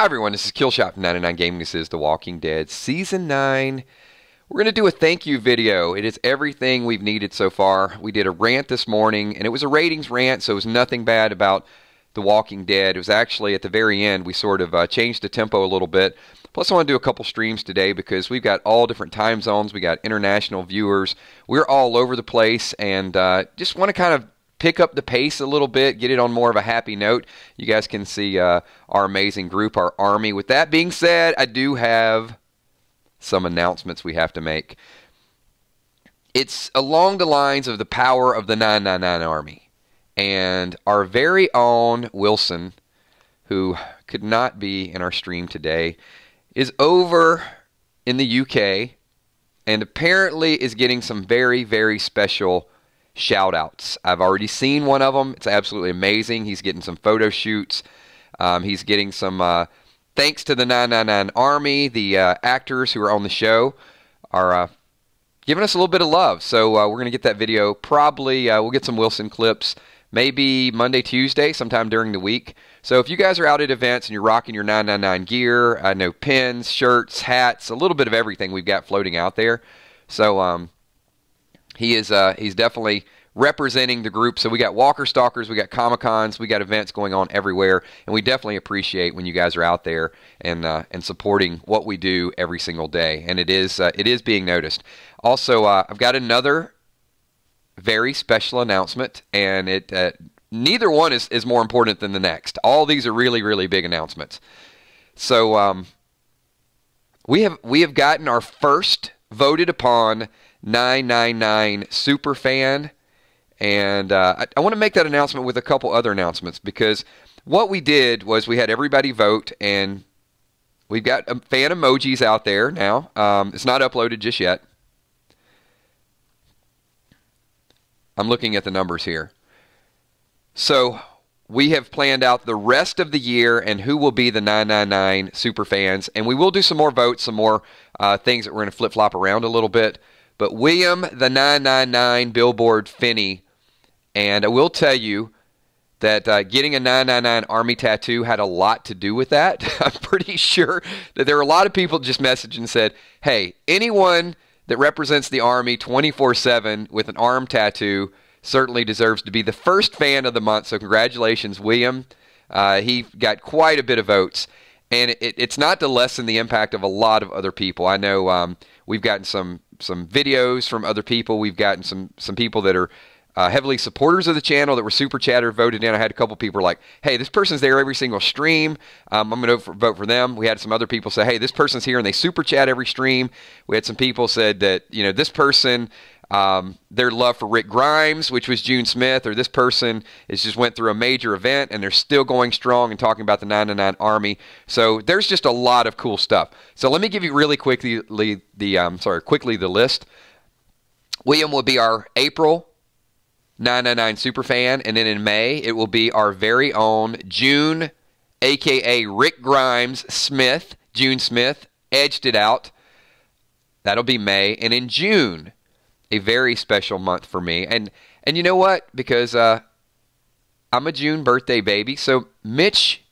Hi everyone, this is Killshot from 99 Gaming. This is The Walking Dead Season 9. We're going to do a thank you video. It is everything we've needed so far. We did a rant this morning, and it was a ratings rant, so it was nothing bad about The Walking Dead. It was actually at the very end, we sort of changed the tempo a little bit. Plus I want to do a couple streams today because we've got all different time zones. We got international viewers. We're all over the place, and just want to kind of pick up the pace a little bit, get it on more of a happy note. You guys can see our amazing group, our army. With that being said, I do have some announcements we have to make. It's along the lines of the power of the 999 Army. And our very own Wilson, who could not be in our stream today, is over in the UK and apparently is getting some very, very special shoutouts. I've already seen one of them. It's absolutely amazing. He's getting some photo shoots. He's getting some thanks to the 999 Army. The actors who are on the show are giving us a little bit of love. So we're going to get that video. Probably we'll get some Wilson clips maybe Monday, Tuesday, sometime during the week. So if you guys are out at events and you're rocking your 999 gear, I know pins, shirts, hats, a little bit of everything we've got floating out there. So he's definitely representing the group. So we got Walker Stalkers, we got Comic-Cons, we got events going on everywhere, and we definitely appreciate when you guys are out there and supporting what we do every single day. And it is being noticed. Also, I've got another very special announcement, and neither one is more important than the next. All these are really, really big announcements. So we have gotten our first voted upon 999 Superfan, and I want to make that announcement with a couple other announcements, because what we did was we had everybody vote, and we've got fan emojis out there now. It's not uploaded just yet. I'm looking at the numbers here. So we have planned out the rest of the year and who will be the 999 Superfans, and we will do some more votes, some more things that we're going to flip-flop around a little bit. But William, the 999 Billboard Finney, and I will tell you that getting a 999 Army tattoo had a lot to do with that. I'm pretty sure that there were a lot of people just messaged and said, hey, anyone that represents the Army 24/7 with an arm tattoo certainly deserves to be the first fan of the month. So congratulations, William. He got quite a bit of votes. And it's not to lessen the impact of a lot of other people. I know we've gotten some videos from other people. We've gotten some people that are heavily supporters of the channel that were super chatter voted in. I had a couple people like, hey, this person's there every single stream. I'm going to vote for them. We had some other people say, hey, this person's here and they super chat every stream. We had some people said that, you know, this person, their love for Rick Grimes, which was June Smith, or this person just went through a major event and they're still going strong and talking about the 999 Army. So there's just a lot of cool stuff. So let me give you really quickly the list. William will be our April 999 Superfan, and then in May it will be our very own June, aka Rick Grimes Smith. June Smith edged it out. That'll be May, and in June, a very special month for me. And you know what? Because I'm a June birthday baby, so Mitch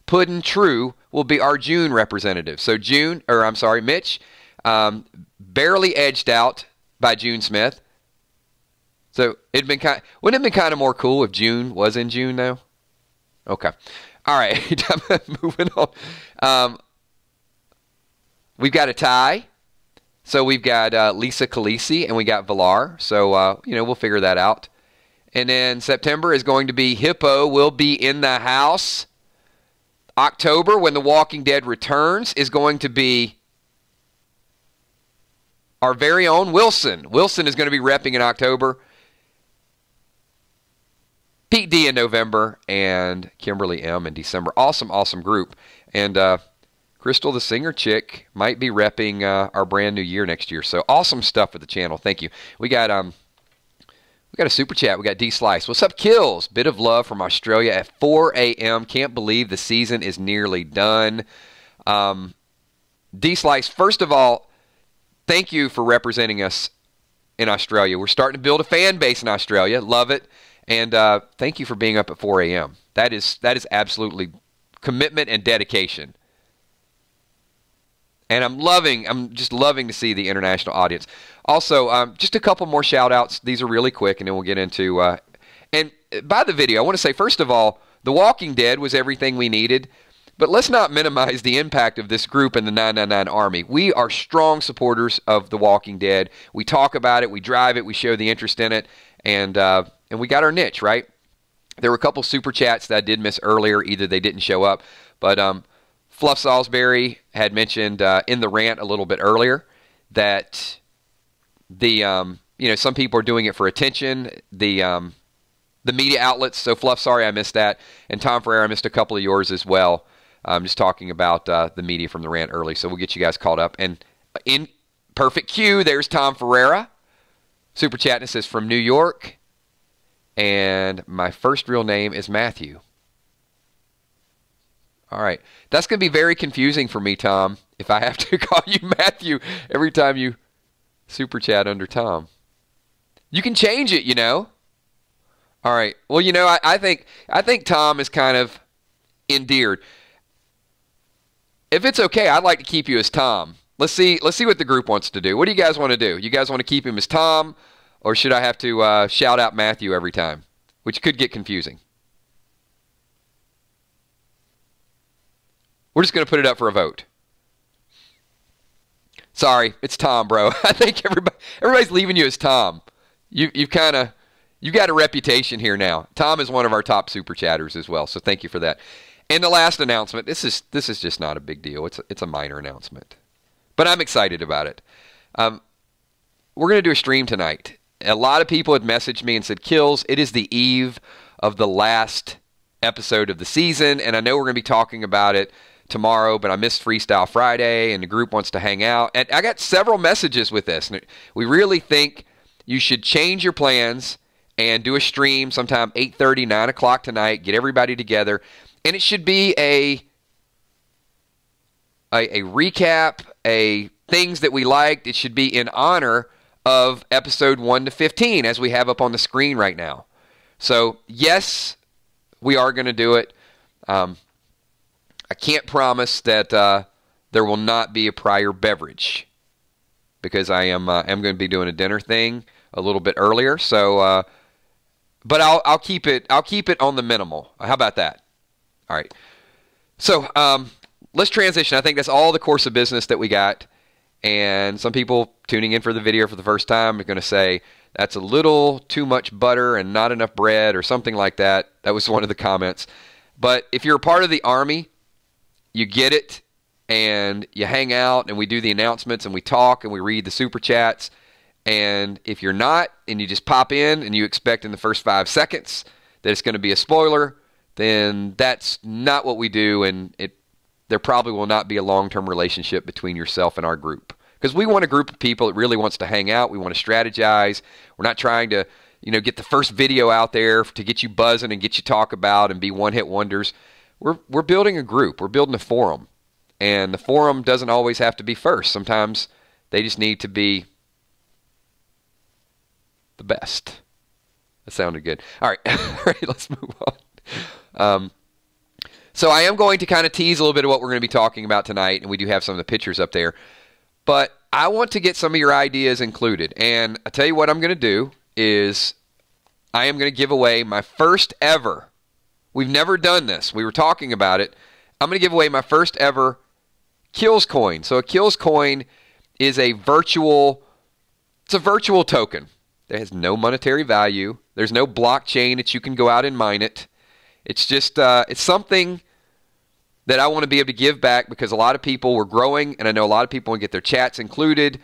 Puddin True will be our June representative. So Mitch, barely edged out by June Smith. So wouldn't it have been kind of more cool if June was in June though? Okay. All right. Moving on. We've got a tie. So we've got Lisa Khaleesi and we got Villar. So, we'll figure that out. And then September is going to be Hippo will be in the house. October, when The Walking Dead returns, is going to be our very own Wilson. Wilson is going to be repping in October. Pete D in November, and Kimberly M in December. Awesome, awesome group. And Crystal, the singer chick, might be repping our brand new year next year. So awesome stuff with the channel. Thank you. We got a super chat. We got D Slice. What's up, Kills? Bit of love from Australia at 4 a.m. Can't believe the season is nearly done. D Slice, first of all, thank you for representing us in Australia. We're starting to build a fan base in Australia. Love it. And thank you for being up at 4 a.m. That is absolutely commitment and dedication. And I'm just loving to see the international audience. Also, just a couple more shout outs. These are really quick, and then we'll get into, and by the video, I want to say, first of all, The Walking Dead was everything we needed, but let's not minimize the impact of this group in the 999 Army. We are strong supporters of The Walking Dead. We talk about it, we drive it, we show the interest in it, and we got our niche, right? There were a couple super chats that I did miss earlier. Either they didn't show up, but Fluff Salisbury had mentioned in the rant a little bit earlier that some people are doing it for attention. The media outlets. So Fluff, sorry I missed that, and Tom Ferreira, I missed a couple of yours as well. I'm just talking about the media from the rant early, so we'll get you guys caught up. And in perfect cue, there's Tom Ferreira. Super chatting says from New York, and my first real name is Matthew. All right. That's going to be very confusing for me, Tom, if I have to call you Matthew every time you super chat under Tom. You can change it, All right. Well, I think Tom is kind of endeared. If it's okay, I'd like to keep you as Tom. Let's see what the group wants to do. What do you guys want to do? You guys want to keep him as Tom, or should I have to shout out Matthew every time, which could get confusing? We're just going to put it up for a vote. Sorry, it's Tom, bro. I think everybody's leaving you as Tom. You've got a reputation here now. Tom is one of our top super chatters as well, so thank you for that. And the last announcement, this is just not a big deal. It's a minor announcement, but I'm excited about it. We're going to do a stream tonight. A lot of people had messaged me and said, Kills, it is the eve of the last episode of the season, and I know we're going to be talking about it tomorrow, but I missed Freestyle Friday, and the group wants to hang out. And I got several messages with this. We really think you should change your plans and do a stream sometime 8:30, 9 o'clock tonight, get everybody together, and it should be a recap, things that we liked. It should be in honor of episode 1 to 15, as we have up on the screen right now. So, yes, we are going to do it. I can't promise that there will not be a prior beverage, because I am going to be doing a dinner thing a little bit earlier. So, but I'll keep it on the minimal. How about that? All right. So let's transition. I think that's all the course of business that we got. And some people tuning in for the video for the first time are going to say that's a little too much butter and not enough bread or something like that. That was one of the comments. But if you're a part of the Army, you get it, and you hang out, and we do the announcements, and we talk, and we read the super chats. And if you're not, and you just pop in, and you expect in the first 5 seconds that it's going to be a spoiler, then that's not what we do, and there probably will not be a long-term relationship between yourself and our group. Because we want a group of people that really wants to hang out. We want to strategize. We're not trying to, get the first video out there to get you buzzing and get you talk about and be one-hit wonders. We're building a group. We're building a forum. And the forum doesn't always have to be first. Sometimes they just need to be the best. That sounded good. All right. All right, let's move on. So I am going to kind of tease a little bit of what we're going to be talking about tonight, and we do have some of the pictures up there. But I want to get some of your ideas included. And I tell you what I'm going to do is I am going to give away my first ever. We've never done this. We were talking about it. I'm going to give away my first ever Kills coin. So a Kills coin is a virtual token. It has no monetary value. There's no blockchain that you can go out and mine it. It's just it's something that I want to be able to give back, because a lot of people were growing, and I know a lot of people want to get their chats included.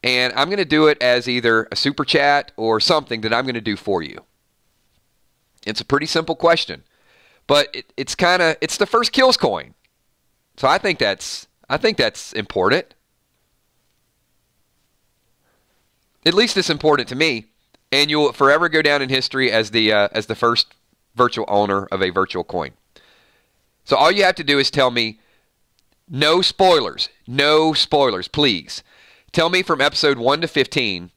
And I'm going to do it as either a super chat or something that I'm going to do for you. It's a pretty simple question, but it's the first Kills coin. So I think that's important. At least it's important to me, and you'll forever go down in history as the first virtual owner of a virtual coin. So all you have to do is tell me, no spoilers, please. Tell me from episode 1 to 15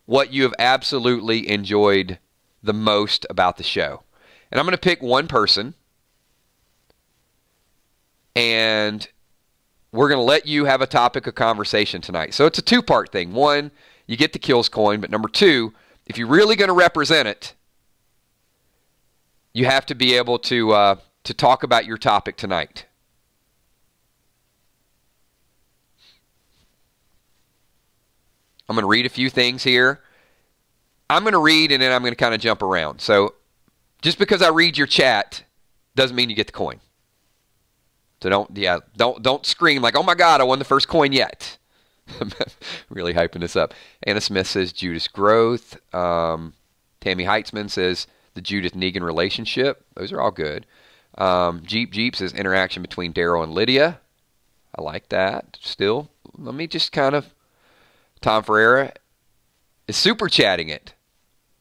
what you have absolutely enjoyed the most about the show. And I'm going to pick one person, and we're going to let you have a topic of conversation tonight. So it's a two-part thing. One, you get the kills coin, but number two, if you're really going to represent it, you have to be able to talk about your topic tonight. I'm going to read a few things here. I'm going to read and then I'm going to kind of jump around. So just because I read your chat doesn't mean you get the coin. So don't scream like, oh my God, I won the first coin yet. I'm really hyping this up. Anna Smith says Judas growth. Tammy Heitzman says the Judith Negan relationship. Those are all good. Jeep says interaction between Daryl and Lydia. I like that. Still, let me just kind of. Tom Ferreira is super chatting it.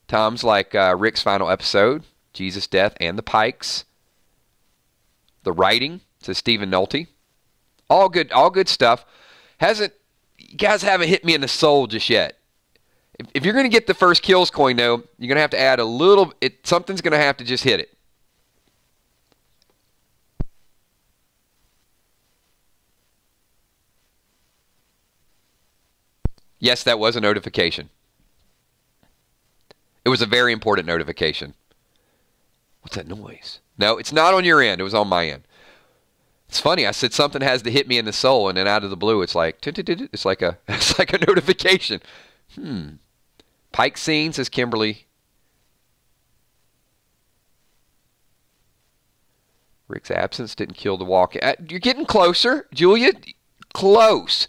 Tom's like Rick's final episode, Jesus' death, and the Pikes. The writing, says Stephen Nolte. All good stuff. You guys haven't hit me in the soul just yet. If you're going to get the first kills coin, though, you're going to have to add a little. Something's going to have to just hit it. Yes, that was a notification. It was a very important notification. What's that noise? No, it's not on your end. It was on my end. It's funny. I said something has to hit me in the soul, and then out of the blue, it's like it's like a notification. Pike scene, says Kimberly. Rick's absence didn't kill the walk. You're getting closer, Julia. Close.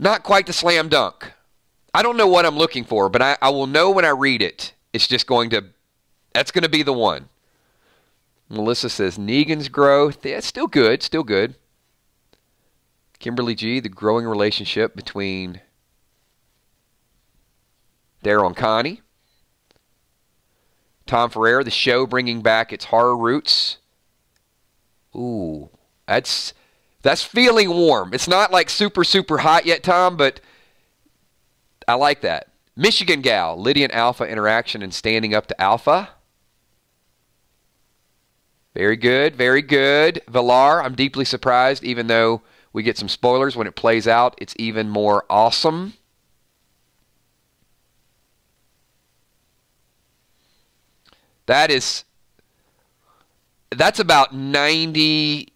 Not quite the slam dunk. I don't know what I'm looking for, but I will know when I read it. It's just that's going to be the one. Melissa says Negan's growth. Yeah, it's still good, still good. Kimberly G, the growing relationship between Daryl and Connie. Tom Ferreira, the show bringing back its horror roots. Ooh, that's feeling warm. It's not like super, super hot yet, Tom, but I like that. Michigan Gal, Lydia and Alpha interaction and standing up to Alpha. Very good, very good. Villar, I'm deeply surprised, even though we get some spoilers. When it plays out, it's even more awesome. That's about 90.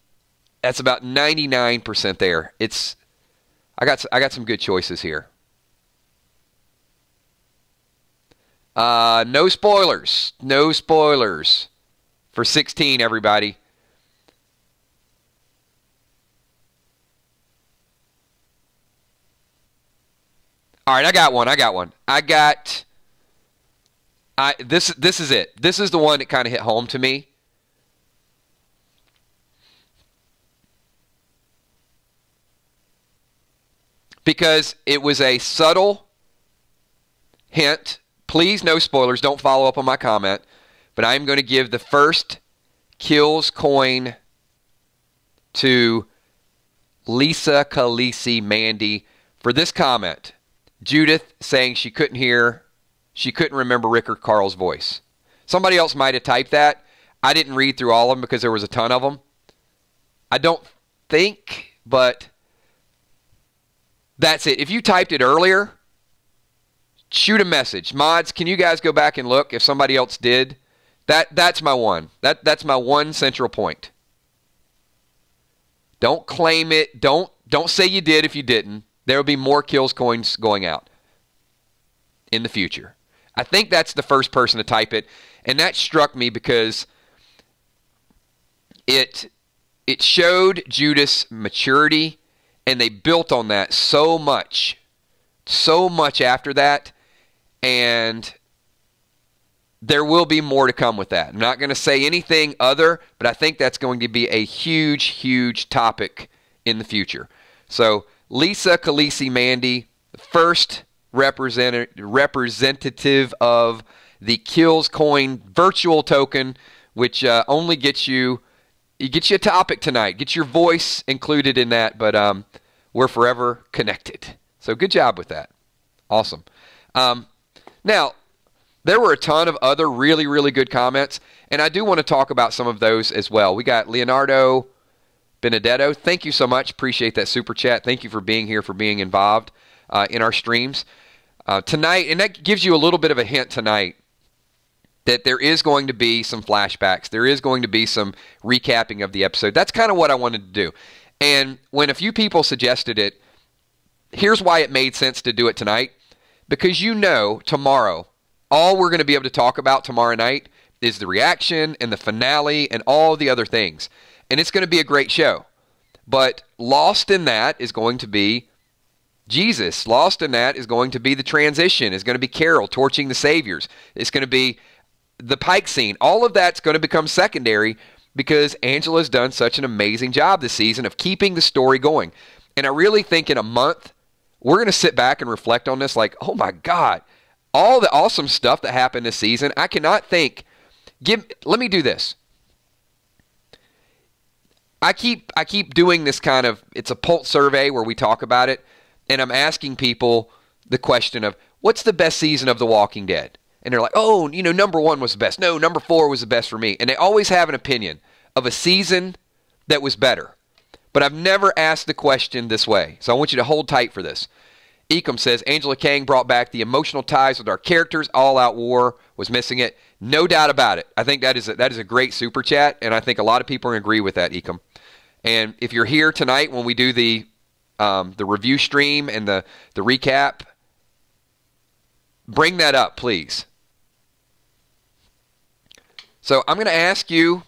That's about 99% there. I got some good choices here. No spoilers. No spoilers for 16, everybody. All right, I got one. This is it. This is the one that kind of hit home to me. Because it was a subtle hint. Please, no spoilers. Don't follow up on my comment. But I'm going to give the first kills coin to Lisa Khaleesi Mandy for this comment. Judith saying she couldn't remember Rick or Carl's voice. Somebody else might have typed that. I didn't read through all of them because there was a ton of them. I don't think, but that's it. If you typed it earlier, shoot a message. Mods, can you guys go back and look if somebody else did? That's my one. That's my one central point. Don't claim it. Don't say you did if you didn't. There will be more kills coins going out in the future. I think that's the first person to type it, and that struck me because it showed Judas' maturity, and they built on that so much after that, and there will be more to come with that. I'm not going to say anything other, but I think that's going to be a huge, huge topic in the future. So Lisa Khaleesi Mandy, first representative of the Kills Coin virtual token, which only gets you a topic tonight. Get your voice included in that, but we're forever connected. So good job with that. Awesome. Now, there were a ton of other really, really good comments, and I do want to talk about some of those as well. We got Leonardo Benedetto, thank you so much. Appreciate that super chat. Thank you for being here, for being involved in our streams tonight. And that gives you a little bit of a hint tonight that there is going to be some flashbacks. There is going to be some recapping of the episode. That's kind of what I wanted to do. And when a few people suggested it, here's why it made sense to do it tonight. Because tomorrow, all we're going to be able to talk about tomorrow night is the reaction and the finale and all the other things. And it's going to be a great show. But lost in that is going to be Jesus. Lost in that is going to be the transition. It's going to be Carol torching the saviors. It's going to be the Pike scene. All of that's going to become secondary because Angela's done such an amazing job this season of keeping the story going. And I really think in a month, we're going to sit back and reflect on this like, oh my God, all the awesome stuff that happened this season. I cannot think. Let me do this. I keep doing this kind of, it's a pulse survey where we talk about it, and I'm asking people the question of, what's the best season of The Walking Dead? And they're like, oh, number 1 was the best. No, number 4 was the best for me. And they always have an opinion of a season that was better. But I've never asked the question this way. So I want you to hold tight for this. Ecom says, Angela Kang brought back the emotional ties with our characters. All Out War was missing it. No doubt about it. I think that is a great super chat, and I think a lot of people agree with that, Ecom. And if you're here tonight when we do the review stream and the recap, bring that up, please. So I'm going to ask you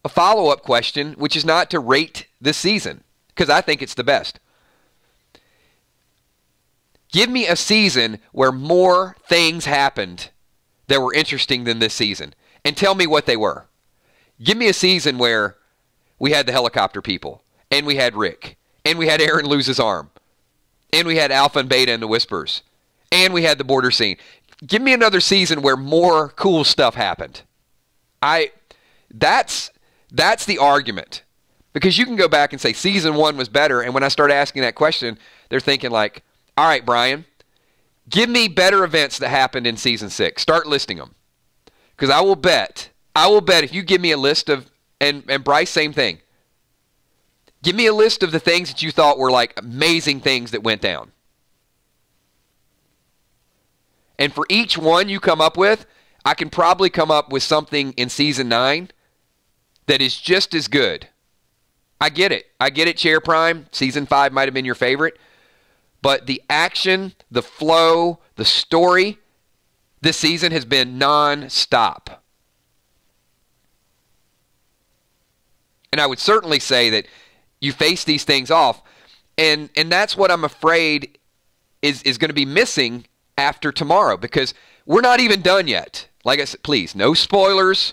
a follow-up question, which is not to rate this season, because I think it's the best. Give me a season where more things happened that were interesting than this season, and tell me what they were. Give me a season where we had the helicopter people, and we had Rick, and we had Aaron lose his arm, and we had Alpha and Beta and the Whispers, and we had the border scene. Give me another season where more cool stuff happened. That's the argument. Because you can go back and say season 1 was better, and when I start asking that question, they're thinking like, all right, Brian, give me better events that happened in season 6. Start listing them. Because I will bet if you give me a list of, and Bryce, same thing. Give me a list of the things that you thought were like amazing things that went down. And for each one you come up with, I can probably come up with something in season 9 that is just as good. I get it, Chair Prime. Season 5 might have been your favorite. But the action, the flow, the story this season has been non-stop. And I would certainly say that you face these things off. And that's what I'm afraid is going to be missing after tomorrow. Because we're not even done yet. Like I said, please, no spoilers.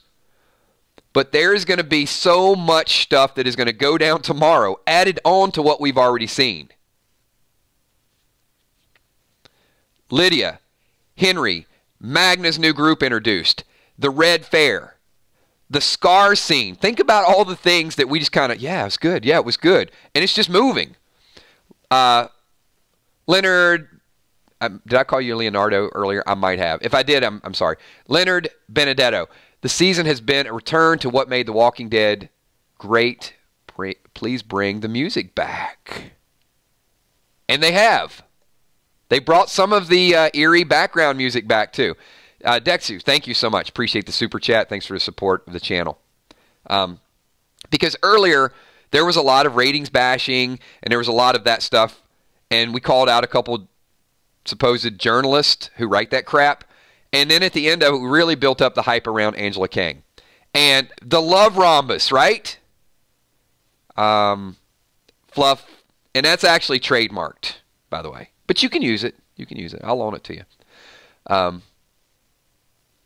But there is going to be so much stuff that is going to go down tomorrow, added on to what we've already seen. Lydia, Henry, Magna's new group introduced, the Red Fair, the Scar scene. Think about all the things that we just kind of, yeah, it was good. Yeah, it was good. And it's just moving. Leonard, did I call you Leonardo earlier? I might have. If I did, I'm sorry. Leonard Benedetto. The season has been a return to what made The Walking Dead great. Please bring the music back. And they have. They brought some of the eerie background music back, too. Dexu, thank you so much. Appreciate the super chat. Thanks for the support of the channel. Because earlier, there was a lot of ratings bashing, and there was a lot of that stuff. And we called out a couple supposed journalists who write that crap. And then at the end of it, we really built up the hype around Angela Kang. And the love rhombus, right? Fluff. And that's actually trademarked, by the way. But you can use it. You can use it. I'll loan it to you.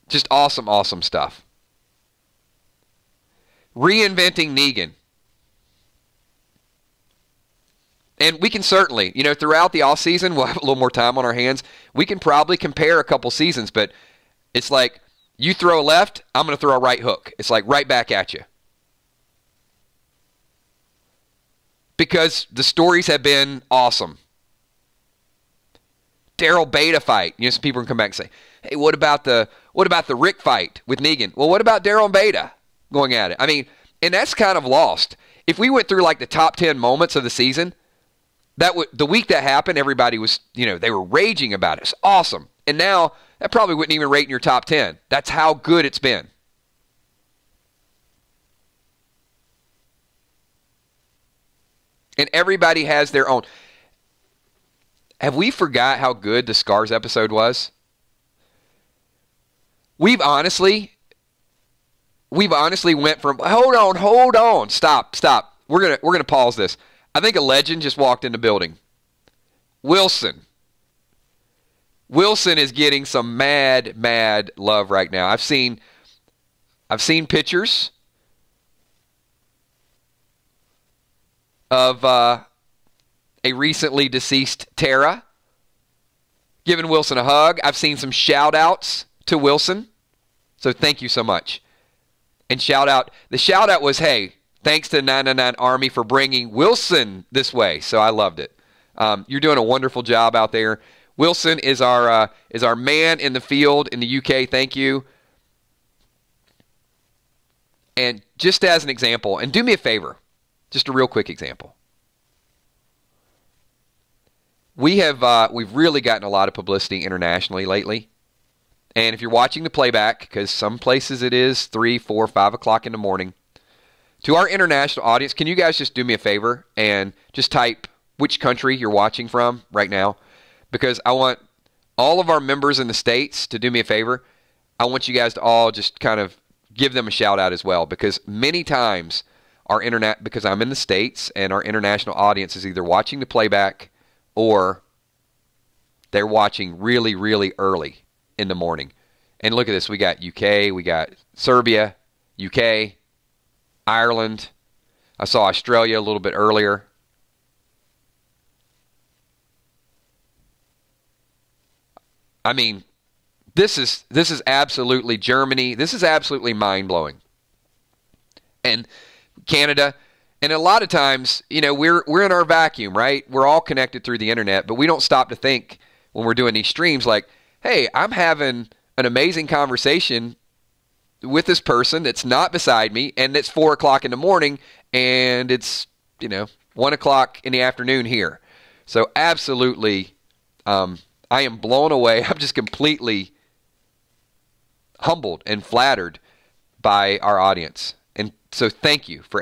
Just awesome, awesome stuff. Reinventing Negan. And we can certainly, throughout the off season, we'll have a little more time on our hands. We can probably compare a couple seasons, but it's like you throw a left, I'm going to throw a right hook. It's like right back at you. Because the stories have been awesome. Daryl Beta fight. Some people can come back and say, hey, what about the Rick fight with Negan? Well, what about Daryl and Beta going at it? I mean, And that's kind of lost. If we went through like the top 10 moments of the season, the week that happened, everybody was, they were raging about it. It's awesome. And now that probably wouldn't even rate in your top 10. That's how good it's been. And everybody has their own. Have we forgot how good the Scars episode was? We've honestly went from hold on, stop. We're gonna pause this. I think a legend just walked in the building. Wilson is getting some mad love right now. I've seen pictures of a recently deceased Tara giving Wilson a hug. I've seen some shout-outs to Wilson. So thank you so much. And the shout-out was, hey, thanks to the 999 Army for bringing Wilson this way. So I loved it. You're doing a wonderful job out there. Wilson is our man in the field in the UK. Thank you. And just as an example, and do me a favor, just a real quick example. We've really gotten a lot of publicity internationally lately. And if you're watching the playback, because some places it is 3, 4, 5 o'clock in the morning, to our international audience, can you guys just do me a favor and just type which country you're watching from right now? Because I want all of our members in the States to do me a favor. I want you guys to all just kind of give them a shout out as well. Because many times because I'm in the States and our international audience is either watching the playback or they're watching really, really early in the morning. And look at this. We got UK, we got Serbia, UK, Ireland. I saw Australia a little bit earlier. I mean, this is absolutely Germany. This is absolutely mind-blowing. And Canada. And a lot of times, we're in our vacuum, right? We're all connected through the internet, but we don't stop to think when we're doing these streams like, hey, I'm having an amazing conversation with this person that's not beside me, and it's 4 o'clock in the morning, and it's, 1 o'clock in the afternoon here. So absolutely, I am blown away. I'm just completely humbled and flattered by our audience. And so thank you for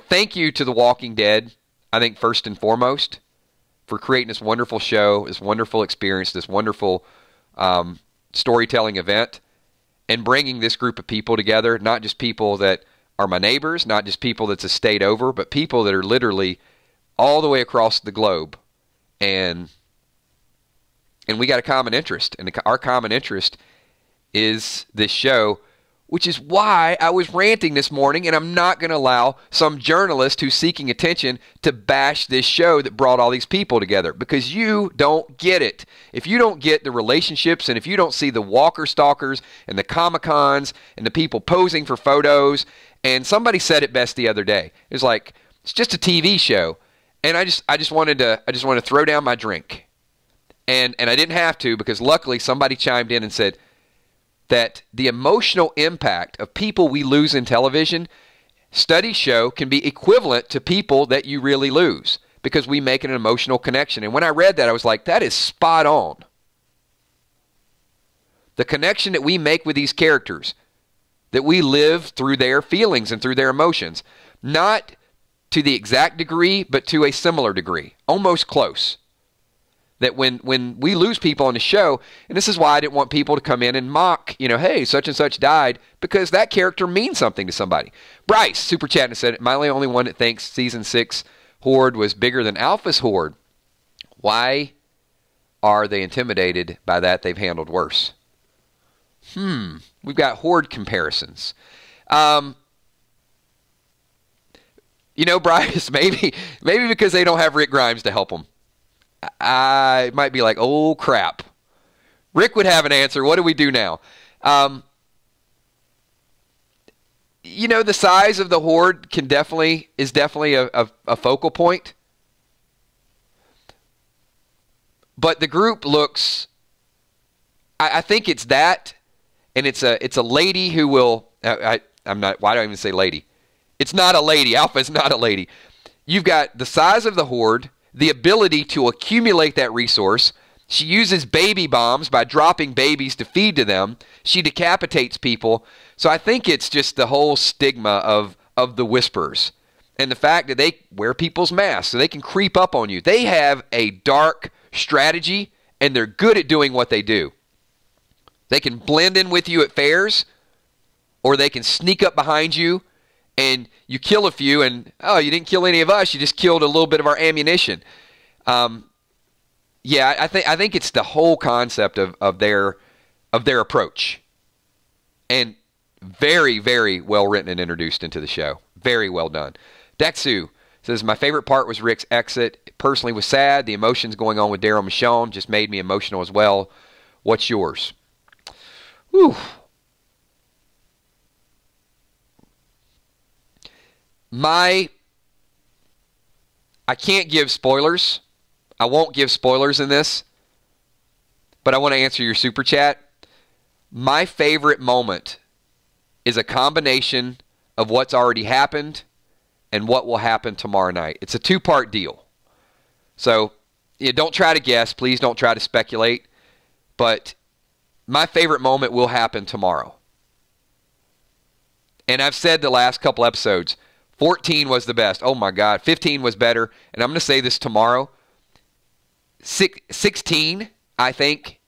thank you to The Walking Dead, I think first and foremost, for creating this wonderful show, this wonderful experience, this wonderful storytelling event, and bringing this group of people together, not just people that are my neighbors, not just people that's a state over, but people that are literally all the way across the globe. And we got a common interest. And our common interest is this show, which is why I was ranting this morning, and I'm not going to allow some journalist who's seeking attention to bash this show that brought all these people together, because you don't get it. If you don't get the relationships, and if you don't see the walker stalkers and the Comic-Cons and the people posing for photos, and somebody said it best the other day. It was like, it's just a TV show, and I just wanted to throw down my drink. And I didn't have to, because luckily somebody chimed in and said that the emotional impact of people we lose in television, studies show, can be equivalent to people that you really lose, because we make an emotional connection. And when I read that, I was like, that is spot on. The connection that we make with these characters, that we live through their feelings and through their emotions, not to the exact degree, but to a similar degree, almost close. That when we lose people on the show, and this is why I didn't want people to come in and mock, hey, such and such died, because that character means something to somebody. Bryce, super chat, and said, am I the only one that thinks season 6 Horde was bigger than Alpha's Horde? Why are they intimidated by that? They've handled worse. We've got Horde comparisons. Bryce, maybe because they don't have Rick Grimes to help them. I might be like, oh crap. Rick would have an answer. What do we do now? The size of the Horde is definitely a focal point. But the group looks, I think it's that, and it's a lady who will, why do I even say lady? It's not a lady. Alpha is not a lady. You've got the size of the horde, the ability to accumulate that resource. She uses baby bombs by dropping babies to feed to them. She decapitates people. So I think it's just the whole stigma of the Whisperers. And the fact that they wear people's masks so they can creep up on you. They have a dark strategy, and they're good at doing what they do. They can blend in with you at fairs, or they can sneak up behind you, and you kill a few, and, oh, you didn't kill any of us. You just killed a little bit of our ammunition. Yeah, I think it's the whole concept of their approach. And very, very well written and introduced into the show. Very well done. Dexu says, my favorite part was Rick's exit. It personally was sad. The emotions going on with Daryl and Michonne just made me emotional as well. What's yours? Whew. I can't give spoilers. I won't give spoilers in this, but I want to answer your super chat. My favorite moment is a combination of what's already happened and what will happen tomorrow night. It's a two-part deal. So don't try to guess. Please don't try to speculate. But my favorite moment will happen tomorrow. And I've said the last couple episodes, 14 was the best. Oh, my God. 15 was better. And I'm going to say this tomorrow. 16, I think,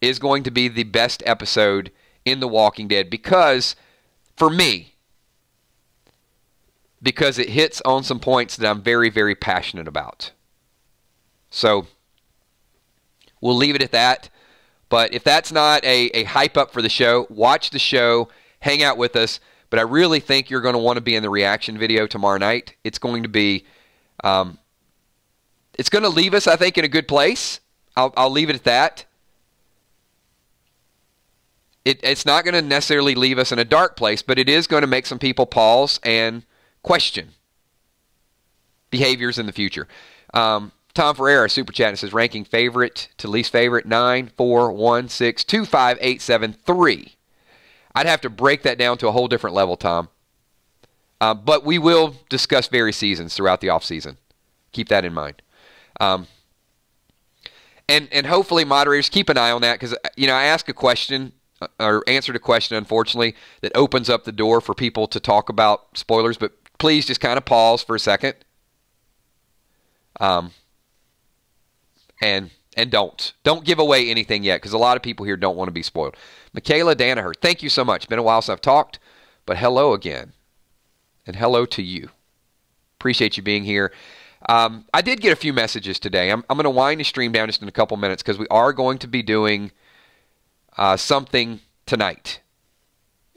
is going to be the best episode in The Walking Dead because, for me, because it hits on some points that I'm very, very passionate about. So, we'll leave it at that. But if that's not a hype up for the show, watch the show, hang out with us. But I really think you're going to want to be in the reaction video tomorrow night. It's going to be... it's going to leave us, I think, in a good place. I'll leave it at that. It's not going to necessarily leave us in a dark place, but it is going to make some people pause and question behaviors in the future. Tom Ferreira, super chat, and says, ranking favorite to least favorite, 9, 4, 1, 6, 2, 5, 8, 7, 3. I'd have to break that down to a whole different level, Tom. But we will discuss various seasons throughout the offseason. Keep that in mind. And hopefully moderators keep an eye on that because, I ask a question or answered a question, unfortunately, that opens up the door for people to talk about spoilers. But please just kind of pause for a second. And don't give away anything yet because a lot of people here don't want to be spoiled. Michaela Danaher, thank you so much. Been a while since I've talked, but hello again. And hello to you. Appreciate you being here. I did get a few messages today. I'm going to wind the stream down just in a couple minutes because we are going to be doing something tonight.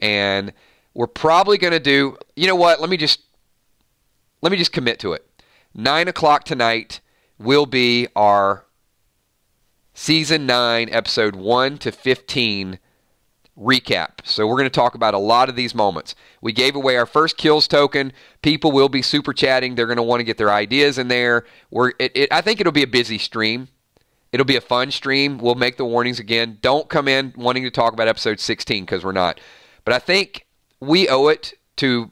And we're probably going to do, you know what, let me just commit to it. 9 o'clock tonight will be our Season 9, Episode 1 to 15 recap. So we're going to talk about a lot of these moments. We gave away our first kills token. People will be super chatting. They're going to want to get their ideas in there. I think it'll be a busy stream. It'll be a fun stream. We'll make the warnings again. Don't come in wanting to talk about episode 16 because we're not. But I think we owe it to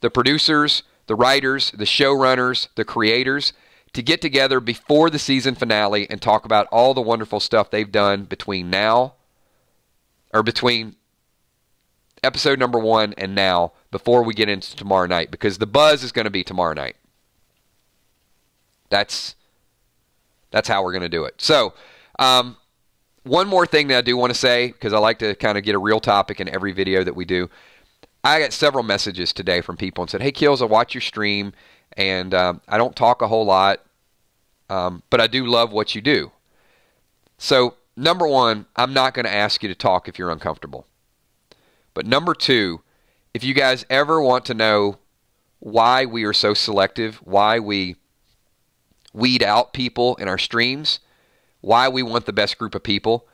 the producers, the writers, the showrunners, the creators to get together before the season finale and talk about all the wonderful stuff they've done between episode number 1 and now before we get into tomorrow night because the buzz is going to be tomorrow night. That's how we're going to do it. So, one more thing that I do want to say because I like to kind of get a real topic in every video that we do. I got several messages today from people and said, hey, Kills, I watch your stream and I don't talk a whole lot, but I do love what you do. So, number one, I'm not going to ask you to talk if you're uncomfortable. But number two, if you guys ever want to know why we are so selective, why we weed out people in our streams, why we want the best group of people,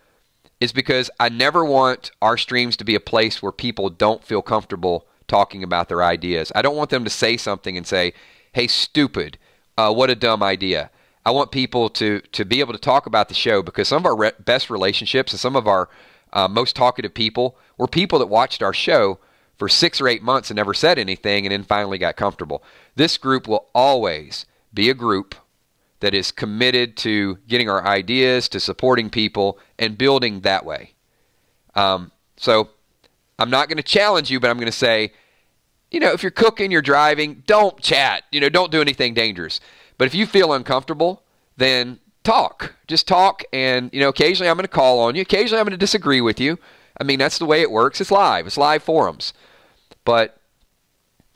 is because I never want our streams to be a place where people don't feel comfortable talking about their ideas. I don't want them to say something and say, hey, stupid, what a dumb idea. I want people to be able to talk about the show because some of our best relationships and some of our most talkative people were people that watched our show for 6 or 8 months and never said anything and then finally got comfortable. This group will always be a group that is committed to getting our ideas, to supporting people, and building that way. So I'm not going to challenge you, but I'm going to say, if you're cooking, you're driving, don't chat. Don't do anything dangerous. But if you feel uncomfortable, then talk. Just talk, and, occasionally I'm going to call on you. Occasionally I'm going to disagree with you. I mean, that's the way it works. It's live. It's live forums. But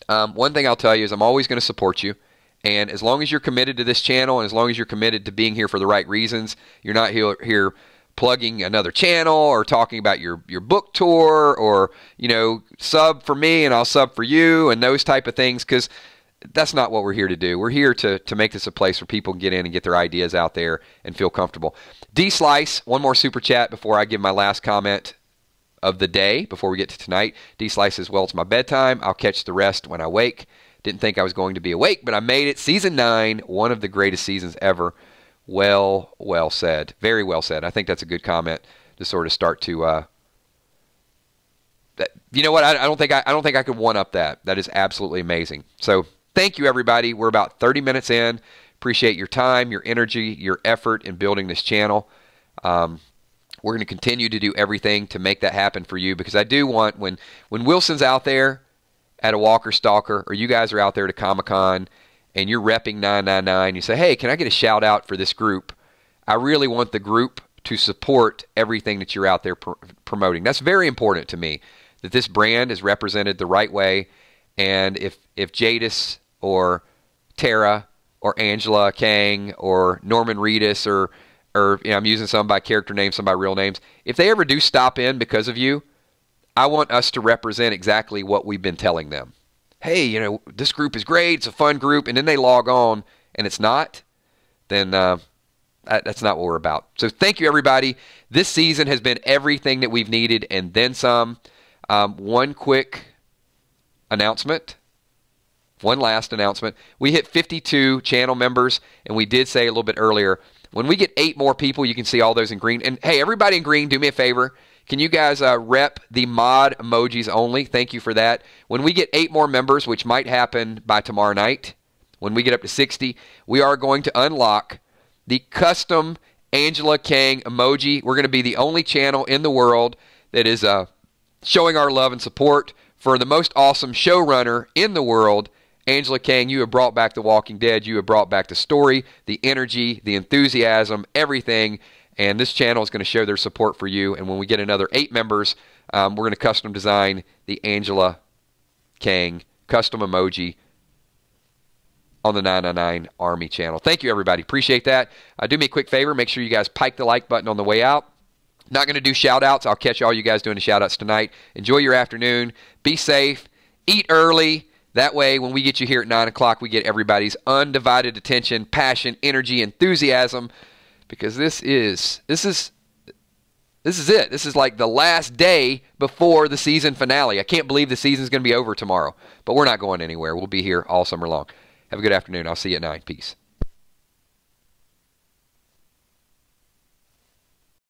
one thing I'll tell you is I'm always going to support you. And as long as you're committed to this channel and as long as you're committed to being here for the right reasons, you're not here plugging another channel or talking about your book tour or, sub for me and I'll sub for you and those type of things, because that's not what we're here to do. We're here to make this a place where people can get in and get their ideas out there and feel comfortable. D-Slice, one more super chat before I give my last comment of the day, before we get to tonight. D-Slice says, well, it's my bedtime. I'll catch the rest when I wake. Didn't think I was going to be awake, but I made it. Season 9, one of the greatest seasons ever. Well said. Very well said. I think that's a good comment to sort of start to. You know what? I don't think I could one up that. That is absolutely amazing. So thank you, everybody. We're about 30 minutes in. Appreciate your time, your energy, your effort in building this channel. We're going to continue to do everything to make that happen for you, because I do want, when Wilson's out there at a Walker Stalker, or you guys are out there to Comic-Con and you're repping 999, you say, hey, can I get a shout out for this group? I really want the group to support everything that you're out there promoting. That's very important to me, that this brand is represented the right way. And if Jadis or Tara or Angela Kang or Norman Reedus or I'm using some by character names, some by real names, if they ever do stop in because of you, I want us to represent exactly what we've been telling them. Hey, this group is great, it's a fun group, and then they log on and it's not, then that's not what we're about. So thank you, everybody. This season has been everything that we've needed and then some. One quick announcement. One last announcement. We hit 52 channel members, and we did say a little bit earlier, when we get 8 more people, you can see all those in green. And hey, everybody in green, do me a favor. Can you guys rep the mod emojis only? Thank you for that. When we get 8 more members, which might happen by tomorrow night, when we get up to 60, we are going to unlock the custom Angela Kang emoji. We're going to be the only channel in the world that is showing our love and support for the most awesome showrunner in the world, Angela Kang. You have brought back The Walking Dead. You have brought back the story, the energy, the enthusiasm, everything. And this channel is going to show their support for you. And when we get another 8 members, we're going to custom design the Angela Kang custom emoji on the 999 Army channel. Thank you, everybody. Appreciate that. Do me a quick favor. Make sure you guys pike the like button on the way out. Not going to do shout-outs. I'll catch all you guys doing the shout-outs tonight. Enjoy your afternoon. Be safe. Eat early. That way, when we get you here at 9 o'clock, we get everybody's undivided attention, passion, energy, enthusiasm. Because this is it. This is like the last day before the season finale. I can't believe the season's going to be over tomorrow. But we're not going anywhere. We'll be here all summer long. Have a good afternoon. I'll see you at 9. Peace.